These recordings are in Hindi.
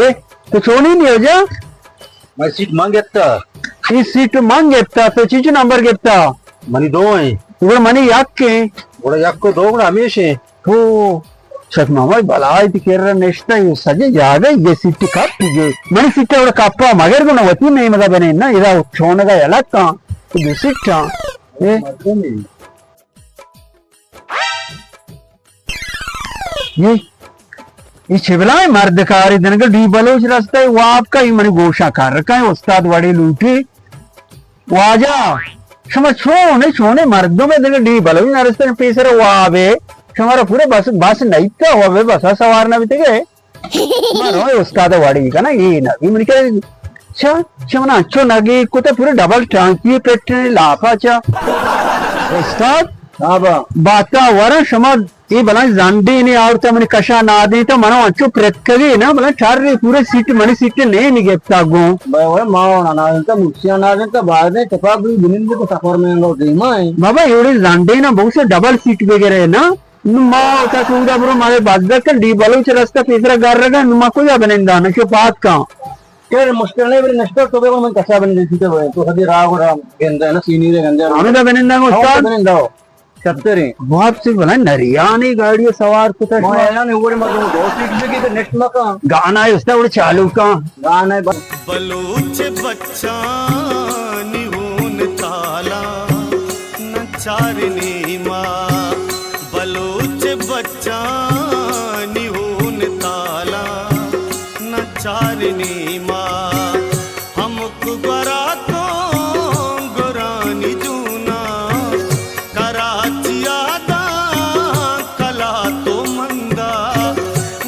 ए कुछोनी नहीं हो जा मैं सीट मांग घेता ಈ ಸೀಟ್ ಮಂಗ್ ಎತ್ತಾ ಚೀಚು ನಂಬರ್ ಗೆತ್ತಾ मनी दो है ಇವ್ರ ಮನೆ ಯಾಕೆ बड़ा याको दो बड़ा हमेशा ಓ ಸತ್ ಮಾಮ ಬಲ ಆಯ್ತು ಕೇರ ನೆಕ್ಸ್ಟ್ ಸಜೆ ಜಾಗ ಇದೆ ಸಿಟ್ಟು ಕಪ್ಪಿಗೆ ಮನೆ ಸಿಟ್ಟ ಅವಳ ಕಪ್ಪ ಮಗರ್ಗುಣ ಒತ್ತಿ ಮೇ ಮಗ ಬನೆ ಇನ್ನ ಇದ ಚೋಣಗ ಎಲಕ್ಕ ಇದು ಸಿಟ್ಟ ಏ ये ये छिबला है मर्द कार इधर का डी बलोच रास्ता है वो आपका ही मने गोशा कर रखा है उस्ताद बड़े लूटे वो आजा समझ छोने मर्दों में इधर डी बलोच रास्ते में पेसर वो आवे हमारा पूरे बस बस नहीं था हुआ वे बस सवारना भी थे मानो उस्ताद वाड़ी का ना ये ना ये मन के अच्छा चमना अच्छो नगे को तो पूरे डबल टांकी पेटने लाफा चा उस्ताद अब वातावरण समझ ये बना जानते नहीं और तो मैंने कशा ना दे तो मनो अच्छो प्रत्यगे ना बना चार रे पूरे सीट मनी सीट नहीं निगेप्ता गो भाई वो माओ ना इनका मुखिया ना दे तो बाद में तफा भी बिनिन को सफर में लो दे माय बाबा ये जानते ना बहुत से डबल सीट वगैरह है ना माँ का सुविधा ब्रो मारे बाजार का डी बलोच रास्ता तीसरा गार रहा नुमा को जा बनेंदा ना क्यों बात का यार मुश्किल नहीं बड़ी नष्ट तो मैं कसा बन देती तो हदी राग और गेंदा है ना सीनी रे गंजा हमें तो बनेंदा को उस्ताद बनेंदा सत्तरी बहुत सी बना नरियानी गाड़ी सवार कुछ मैं ना ने ऊपर मत दो सीट भी की नेक्स्ट मका गाना है उसका वो चालू का गाना है बलूच बच्चा निहुन ताला न चारनी माँ बलूच बच्चा निहुन ताला न चारनी माँ हमको गरा तो गुरानी जूना कराची आदा कला तो मंदा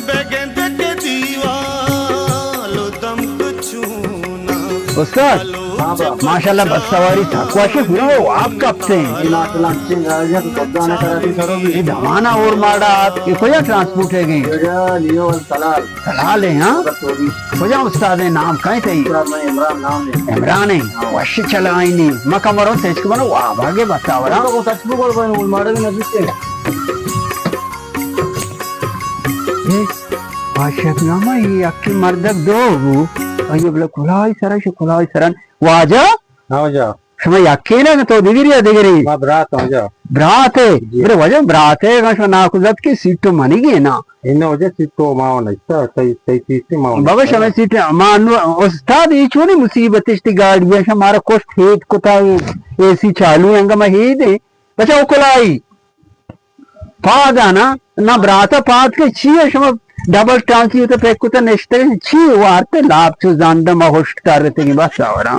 बेगेंद के दीवालो दम छूना उस्ताद माशाल्लाह बस सवारी थकवाशे पूरा वो आप कपते हैं माशाल्लाह अच्छे गाड़ियां तो गाना कराती सरो भी ये धमाना और माड़ा ये कोई ट्रांसपोर्ट है गई लियो सलाल सलाल है हाँ खोजा उस्ताद है नाम कहीं थे मैं इमरान नाम है इमरान है वश चला आई नहीं मका मरो तेज के बनो वाह भागे बताओ ना वो सच बोल रहे हैं मॉडल में नजदीक ये आशिक नामा ये अक्की मर्दक दो अयो बले खुलाई सरन वाजा हां जा समय यक्की ना तो दिगिरी मां बरात हो जा ब्रात है मेरे वजह ब्रात है का ना कुछ की सीट तो मानी गई ना इन्हें वजह सीटो माओ नहीं सही चीज माओ बाबा समय सीट मानो उस्ताद ये छोनी मुसीबत इश्ती गाड़ी है हमारा कोस्ट हेट को था एसी चालू है मैं ही दे बचा उकुलाई पादा ना ब्राता पाद के छिए शम डबल टांकी तो पे कुछ नेक्स्ट छी वार्ते लाभ चो जानदा मा होस्ट कर रहे थे बस आवरा